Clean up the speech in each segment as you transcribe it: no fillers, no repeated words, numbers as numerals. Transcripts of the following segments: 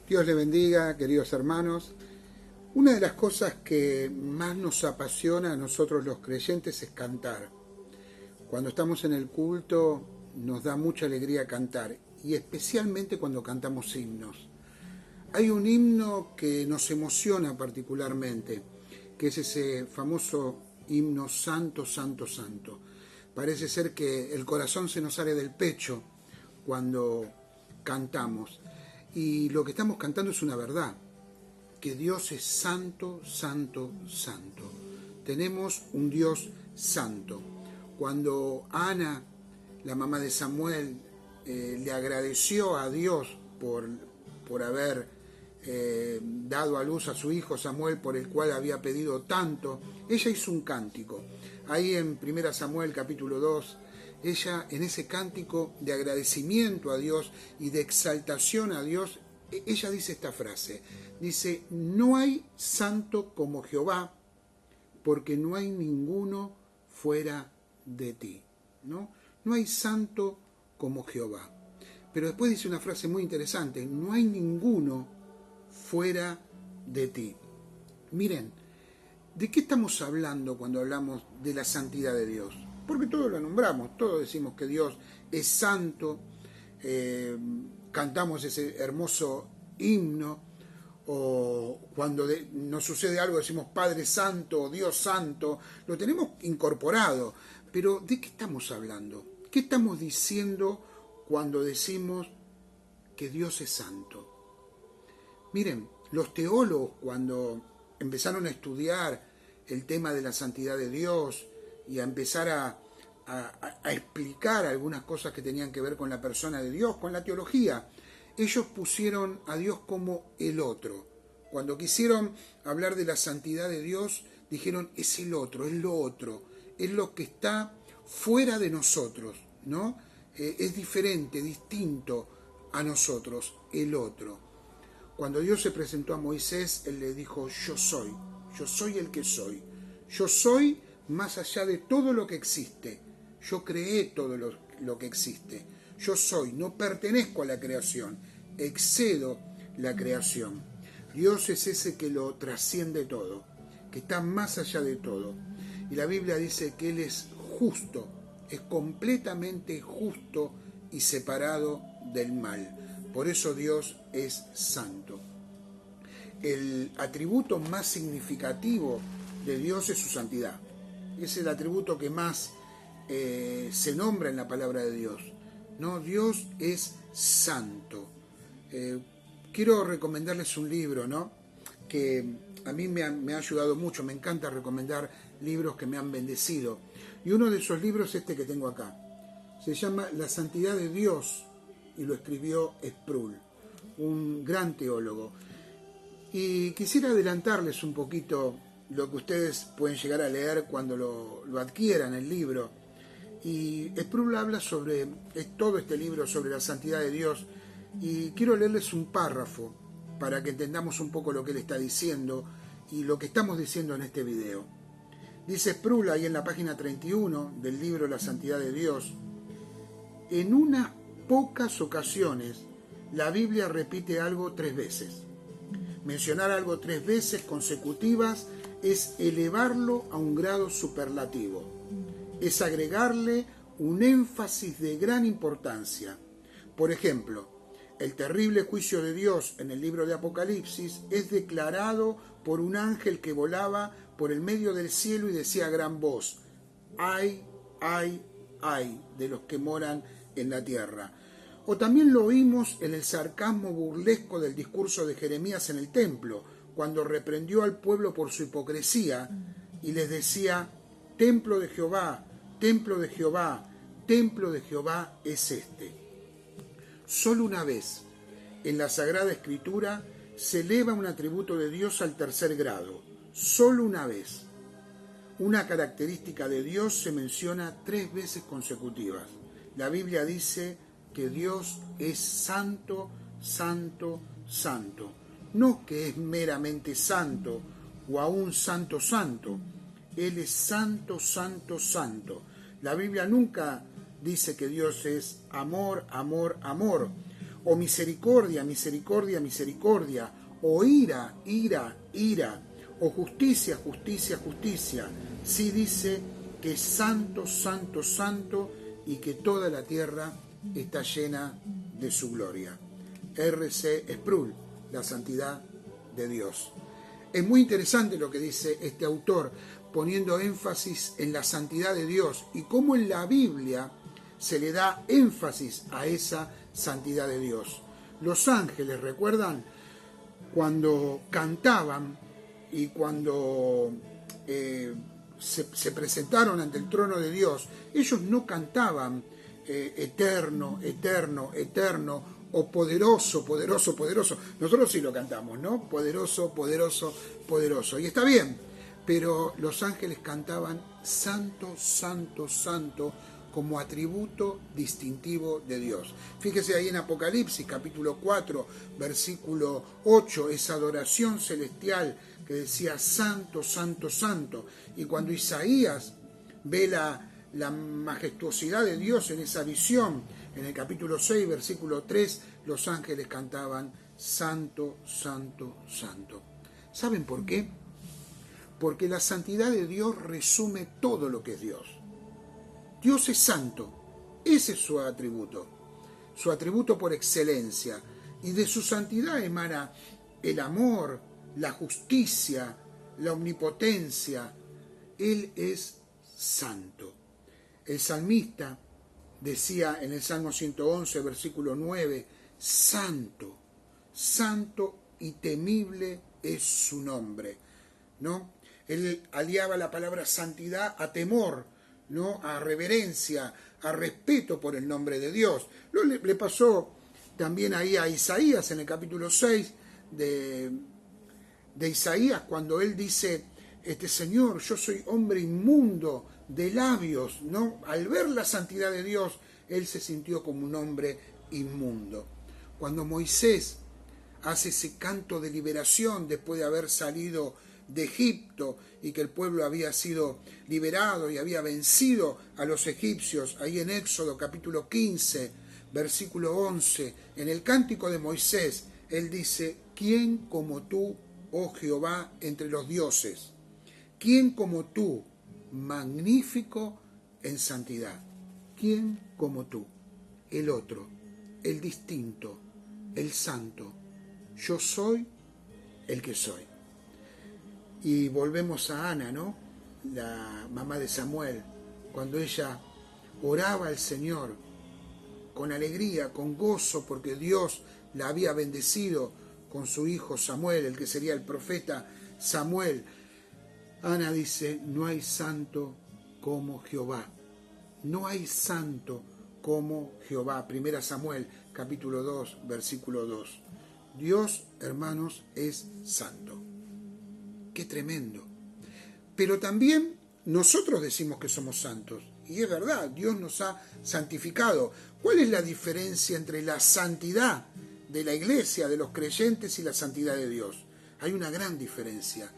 Dios le bendiga, queridos hermanos. Una de las cosas que más nos apasiona a nosotros los creyentes es cantar. Cuando estamos en el culto nos da mucha alegría cantar, y especialmente cuando cantamos himnos. Hay un himno que nos emociona particularmente, que es ese famoso himno Santo, Santo, Santo. Parece ser que el corazón se nos sale del pecho cuando cantamos. Y lo que estamos cantando es una verdad, que Dios es santo, santo, santo. Tenemos un Dios santo. Cuando Ana, la mamá de Samuel, le agradeció a Dios por haber dado a luz a su hijo Samuel, por el cual había pedido tanto, ella hizo un cántico. Ahí en 1 Samuel capítulo 2, ella en ese cántico de agradecimiento a Dios y de exaltación a Dios, ella dice esta frase, dice: no hay santo como Jehová, porque no hay ninguno fuera de ti. No hay santo como Jehová. Pero después dice una frase muy interesante: no hay ninguno fuera de ti. Miren, ¿de qué estamos hablando cuando hablamos de la santidad de Dios? Porque todos lo nombramos, todos decimos que Dios es santo, cantamos ese hermoso himno, o cuando nos sucede algo decimos Padre Santo, Dios Santo, lo tenemos incorporado. Pero ¿de qué estamos hablando? ¿Qué estamos diciendo cuando decimos que Dios es santo? Miren, los teólogos cuando empezaron a estudiar el tema de la santidad de Dios y a empezar a explicar algunas cosas que tenían que ver con la persona de Dios, con la teología, ellos pusieron a Dios como el otro. Cuando quisieron hablar de la santidad de Dios, dijeron: es el otro, es lo otro, es lo que está fuera de nosotros, ¿no? Es diferente, distinto a nosotros, el otro. Cuando Dios se presentó a Moisés, Él le dijo: yo soy el que soy. Yo soy más allá de todo lo que existe. Yo creé todo lo que existe. Yo soy, no pertenezco a la creación, excedo la creación. Dios es ese que lo trasciende todo, que está más allá de todo. Y la Biblia dice que Él es justo, es completamente justo y separado del mal. Por eso Dios es santo. El atributo más significativo de Dios es su santidad. Es el atributo que más se nombra en la palabra de Dios. ¿No? Dios es santo. Quiero recomendarles un libro, ¿no? Que a mí me ha ayudado mucho. Me encanta recomendar libros que me han bendecido. Y uno de esos libros es este que tengo acá. Se llama La santidad de Dios y lo escribió Sproul, un gran teólogo. Y quisiera adelantarles un poquito lo que ustedes pueden llegar a leer cuando lo adquieran el libro. Y Sproul habla sobre todo este libro, sobre la santidad de Dios, y quiero leerles un párrafo para que entendamos un poco lo que él está diciendo y lo que estamos diciendo en este video. Dice Sproul ahí en la página 31 del libro La santidad de Dios: en unas pocas ocasiones la Biblia repite algo 3 veces. Mencionar algo 3 veces consecutivas es elevarlo a un grado superlativo. Es agregarle un énfasis de gran importancia. Por ejemplo, el terrible juicio de Dios en el libro de Apocalipsis es declarado por un ángel que volaba por el medio del cielo y decía a gran voz: ¡ay, ay, ay de los que moran en la tierra! O también lo oímos en el sarcasmo burlesco del discurso de Jeremías en el templo, cuando reprendió al pueblo por su hipocresía y les decía: templo de Jehová, templo de Jehová, templo de Jehová es este. Solo una vez en la Sagrada Escritura se eleva un atributo de Dios al 3er grado. Solo una vez. Una característica de Dios se menciona 3 veces consecutivas. La Biblia dice que Dios es santo, santo, santo. No que es meramente santo o aún santo, santo. Él es santo, santo, santo. La Biblia nunca dice que Dios es amor, amor, amor, o misericordia, misericordia, misericordia, o ira, ira, ira, o justicia, justicia, justicia. Sí dice que es santo, santo, santo, y que toda la tierra está llena de su gloria. R.C. Sproul, la santidad de Dios. Es muy interesante lo que dice este autor, poniendo énfasis en la santidad de Dios y cómo en la Biblia se le da énfasis a esa santidad de Dios. Los ángeles, ¿recuerdan? Cuando cantaban y cuando se presentaron ante el trono de Dios, ellos no cantaban eterno, eterno, eterno, o poderoso, poderoso, poderoso. Nosotros sí lo cantamos, ¿no? Poderoso, poderoso, poderoso. Y está bien, pero los ángeles cantaban santo, santo, santo, como atributo distintivo de Dios. Fíjese ahí en Apocalipsis, capítulo 4, versículo 8, esa adoración celestial que decía santo, santo, santo. Y cuando Isaías ve la majestuosidad de Dios en esa visión, en el capítulo 6, versículo 3, los ángeles cantaban santo, santo, santo. ¿Saben por qué? Porque la santidad de Dios resume todo lo que es Dios. Dios es santo, ese es su atributo por excelencia, y de su santidad emana el amor, la justicia, la omnipotencia. Él es santo. El salmista decía en el Salmo 111, versículo 9, santo, santo y temible es su nombre, ¿no? Él aliaba la palabra santidad a temor, ¿no? A reverencia, a respeto por el nombre de Dios. Le pasó también ahí a Isaías en el capítulo 6 de Isaías, cuando él dice, Señor, yo soy hombre inmundo de labios, ¿no? Al ver la santidad de Dios, él se sintió como un hombre inmundo. Cuando Moisés hace ese canto de liberación después de haber salido de Egipto y que el pueblo había sido liberado y había vencido a los egipcios, ahí en Éxodo capítulo 15, versículo 11, en el cántico de Moisés, él dice, ¿quién como tú, oh Jehová, entre los dioses? ¿Quién como tú, magnífico en santidad? ¿Quién como tú? El otro, el distinto, el santo. Yo soy el que soy. Y volvemos a Ana, ¿no? La mamá de Samuel, cuando ella oraba al Señor con alegría, con gozo, porque Dios la había bendecido con su hijo Samuel, el que sería el profeta Samuel. Ana dice, no hay santo como Jehová. No hay santo como Jehová. Primera Samuel, capítulo 2, versículo 2. Dios, hermanos, es santo. Qué tremendo. Pero también nosotros decimos que somos santos. Y es verdad, Dios nos ha santificado. ¿Cuál es la diferencia entre la santidad de la iglesia, de los creyentes, y la santidad de Dios? Hay una gran diferencia.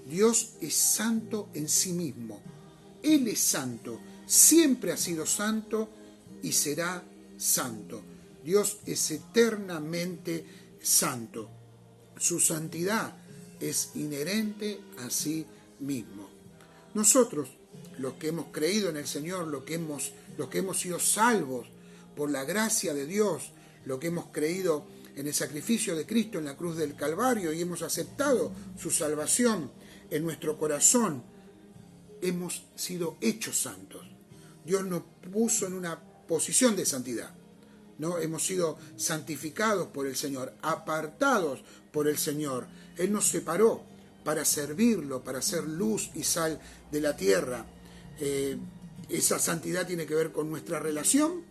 Dios es santo en sí mismo. Él es santo. Siempre ha sido santo y será santo. Dios es eternamente santo. Su santidad es inherente a sí mismo. Nosotros, los que hemos creído en el Señor, los que hemos sido salvos por la gracia de Dios, los que hemos creído en el sacrificio de Cristo en la cruz del Calvario y hemos aceptado su salvación en nuestro corazón, hemos sido hechos santos. Dios nos puso en una posición de santidad, ¿no? Hemos sido santificados por el Señor, apartados por el Señor. Él nos separó para servirlo, para ser luz y sal de la tierra. Esa santidad tiene que ver con nuestra relación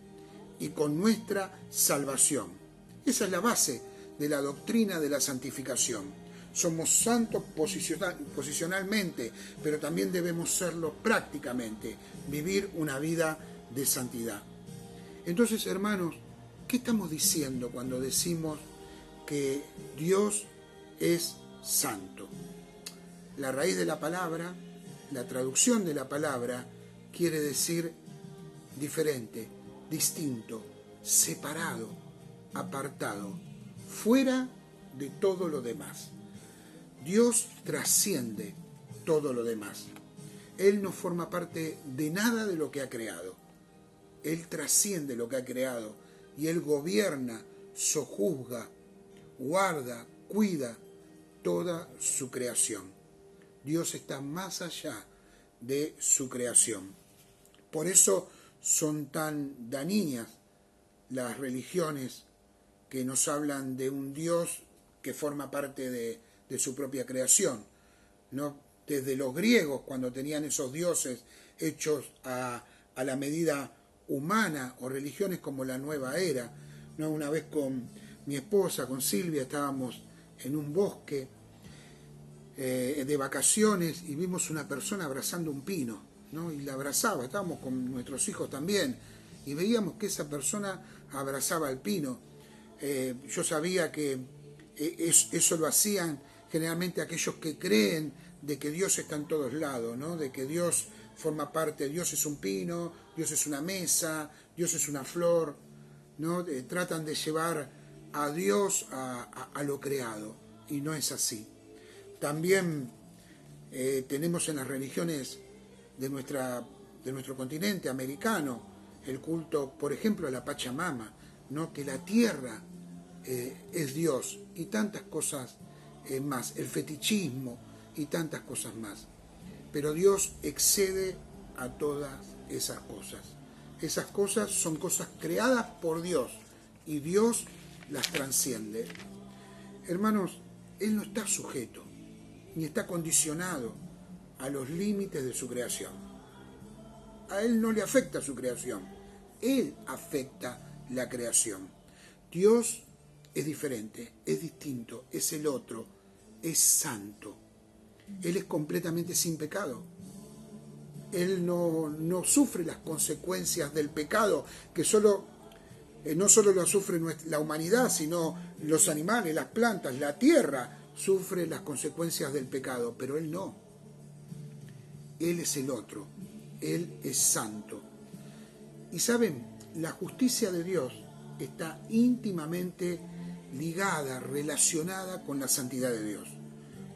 y con nuestra salvación. Esa es la base de la doctrina de la santificación. Somos santos posicionalmente, pero también debemos serlo prácticamente, vivir una vida de santidad. Entonces, hermanos, ¿qué estamos diciendo cuando decimos que Dios es santo? La raíz de la palabra, la traducción de la palabra, quiere decir diferente, distinto, separado, apartado, fuera de todo lo demás. Dios trasciende todo lo demás. Él no forma parte de nada de lo que ha creado. Él trasciende lo que ha creado y Él gobierna, sojuzga, guarda, cuida toda su creación. Dios está más allá de su creación. Por eso son tan dañinas las religiones que nos hablan de un Dios que forma parte de su propia creación, ¿no? Desde los griegos, cuando tenían esos dioses hechos a la medida humana, o religiones como la Nueva Era, ¿no? Una vez con mi esposa, con Silvia, estábamos en un bosque de vacaciones y vimos una persona abrazando un pino, ¿no? Y la abrazaba, estábamos con nuestros hijos también, y veíamos que esa persona abrazaba al pino. Yo sabía que eso lo hacían generalmente aquellos que creen de que Dios está en todos lados, ¿no? De que Dios forma parte, Dios es un pino, Dios es una mesa, Dios es una flor, ¿no? Tratan de llevar a Dios a lo creado, y no es así. También tenemos en las religiones de nuestro continente americano el culto, por ejemplo, a la Pachamama, ¿no? Que la tierra es Dios, y tantas cosas más, el fetichismo y tantas cosas más. Pero Dios excede a todas esas cosas. Esas cosas son cosas creadas por Dios y Dios las trasciende. Hermanos, Él no está sujeto ni está condicionado a los límites de su creación. A Él no le afecta su creación, Él afecta la creación. Dios es diferente, es distinto, es el otro, es santo. Él es completamente sin pecado. Él no sufre las consecuencias del pecado, que no solo lo sufre la humanidad, sino los animales, las plantas, la tierra sufre las consecuencias del pecado, pero Él no. Él es el otro, Él es santo. Y saben, la justicia de Dios está íntimamente ligada, relacionada con la santidad de Dios.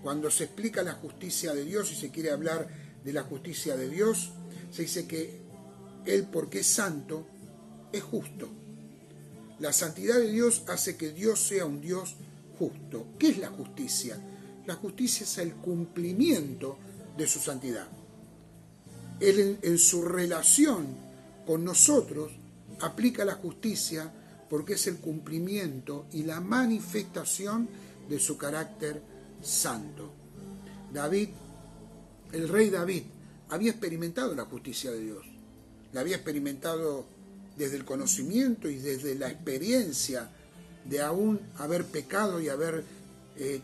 Cuando se explica la justicia de Dios y se quiere hablar de la justicia de Dios, se dice que Él, porque es santo, es justo. La santidad de Dios hace que Dios sea un Dios justo. ¿Qué es la justicia? La justicia es el cumplimiento de su santidad. Él en su relación con nosotros aplica la justicia porque es el cumplimiento y la manifestación de su carácter santo. El rey David, había experimentado la justicia de Dios. La había experimentado desde el conocimiento y desde la experiencia de aún haber pecado y haber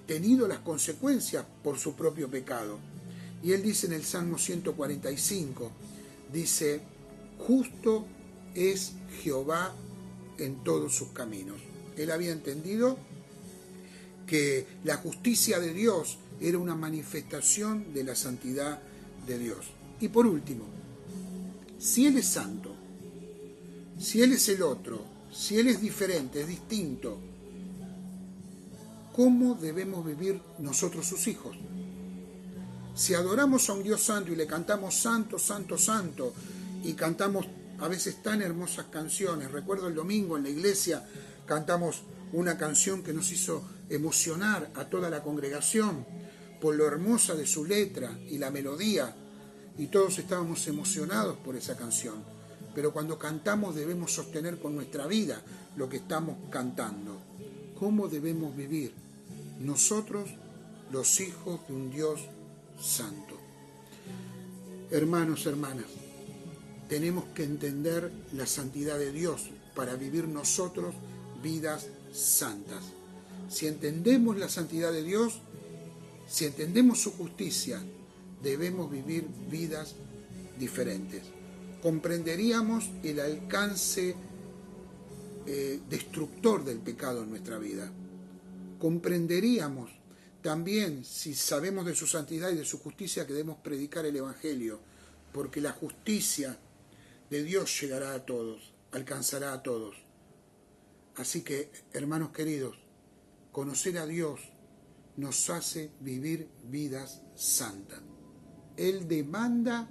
tenido las consecuencias por su propio pecado. Y él dice en el Salmo 145, dice, justo es Jehová en todos sus caminos. Él había entendido que la justicia de Dios era una manifestación de la santidad de Dios. Y por último, si Él es santo, si Él es el otro, si Él es diferente, es distinto, ¿cómo debemos vivir nosotros sus hijos? Si adoramos a un Dios santo y le cantamos santo, santo, santo, y cantamos a veces tan hermosas canciones, recuerdo el domingo en la iglesia cantamos una canción que nos hizo emocionar a toda la congregación por lo hermosa de su letra y la melodía, y todos estábamos emocionados por esa canción. Pero cuando cantamos debemos sostener con nuestra vida lo que estamos cantando. ¿Cómo debemos vivir nosotros, los hijos de un Dios santo? Hermanos, hermanas, tenemos que entender la santidad de Dios para vivir nosotros vidas santas. Si entendemos la santidad de Dios, si entendemos su justicia, debemos vivir vidas diferentes. Comprenderíamos el alcance destructor del pecado en nuestra vida. Comprenderíamos también, si sabemos de su santidad y de su justicia, que debemos predicar el Evangelio, porque la justicia de Dios llegará a todos, alcanzará a todos. Así que, hermanos queridos, conocer a Dios nos hace vivir vidas santas. Él demanda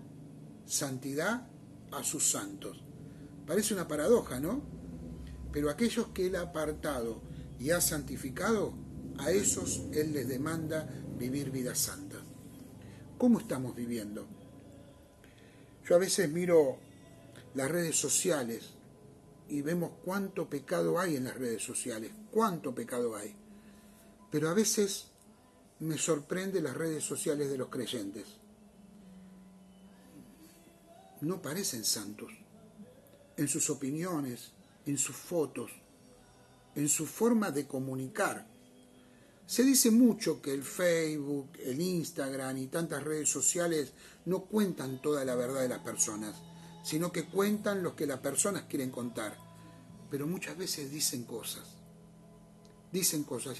santidad a sus santos. Parece una paradoja, ¿no? Pero aquellos que Él ha apartado y ha santificado, a esos Él les demanda vivir vidas santas. ¿Cómo estamos viviendo? Yo a veces miro las redes sociales y vemos cuánto pecado hay en las redes sociales, cuánto pecado hay. Pero a veces me sorprende las redes sociales de los creyentes. No parecen santos en sus opiniones, en sus fotos, en su forma de comunicar. Se dice mucho que el Facebook, el Instagram y tantas redes sociales no cuentan toda la verdad de las personas, sino que cuentan lo que las personas quieren contar. Pero muchas veces dicen cosas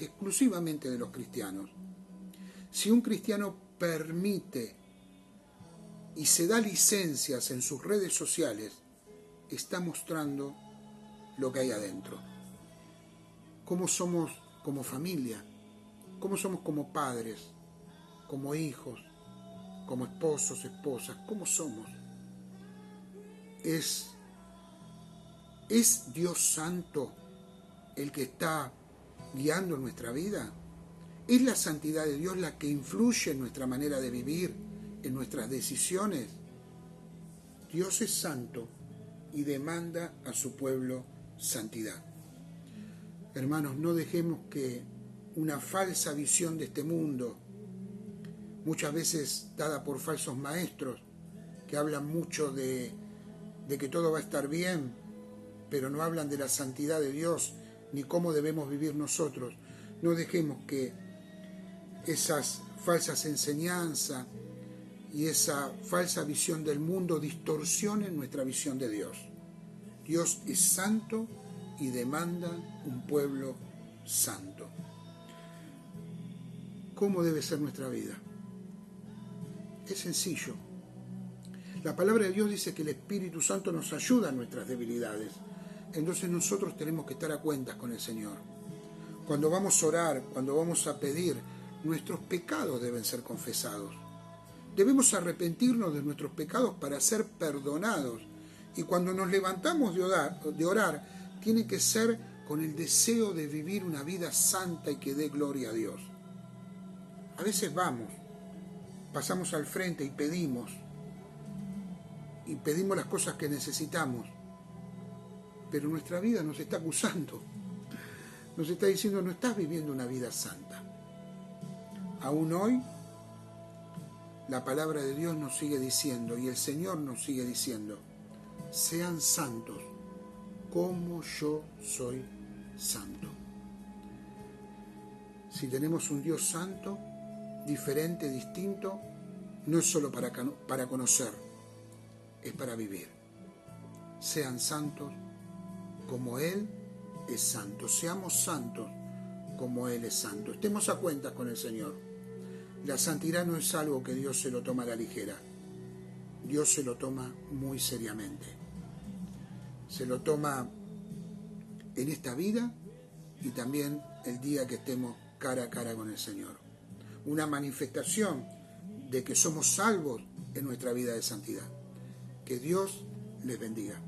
exclusivamente de los cristianos. Si un cristiano permite y se da licencias en sus redes sociales, está mostrando lo que hay adentro. Cómo somos como familia, cómo somos como padres, como hijos, como esposos, esposas, cómo somos. ¿Es Dios santo el que está guiando nuestra vida? ¿Es la santidad de Dios la que influye en nuestra manera de vivir, en nuestras decisiones? Dios es santo y demanda a su pueblo santidad. Hermanos, no dejemos que una falsa visión de este mundo, muchas veces dada por falsos maestros, que hablan mucho de que todo va a estar bien, pero no hablan de la santidad de Dios ni cómo debemos vivir nosotros. No dejemos que esas falsas enseñanzas y esa falsa visión del mundo distorsionen nuestra visión de Dios. Dios es santo y demanda un pueblo santo. ¿Cómo debe ser nuestra vida? Es sencillo. La palabra de Dios dice que el Espíritu Santo nos ayuda en nuestras debilidades. Entonces nosotros tenemos que estar a cuentas con el Señor. Cuando vamos a orar, cuando vamos a pedir, nuestros pecados deben ser confesados. Debemos arrepentirnos de nuestros pecados para ser perdonados. Y cuando nos levantamos de orar, tiene que ser con el deseo de vivir una vida santa y que dé gloria a Dios. A veces pasamos al frente y pedimos las cosas que necesitamos, pero nuestra vida nos está acusando, nos está diciendo no estás viviendo una vida santa. Aún hoy la palabra de Dios nos sigue diciendo y el Señor nos sigue diciendo: sean santos como yo soy santo. Si tenemos un Dios santo, diferente, distinto, no es solo para conocer, es para vivir. Sean santos como Él es santo. Seamos santos como Él es santo. Estemos a cuentas con el Señor. La santidad no es algo que Dios se lo toma a la ligera. Dios se lo toma muy seriamente. Se lo toma en esta vida y también el día que estemos cara a cara con el Señor. Una manifestación de que somos salvos en nuestra vida de santidad. Que Dios les bendiga.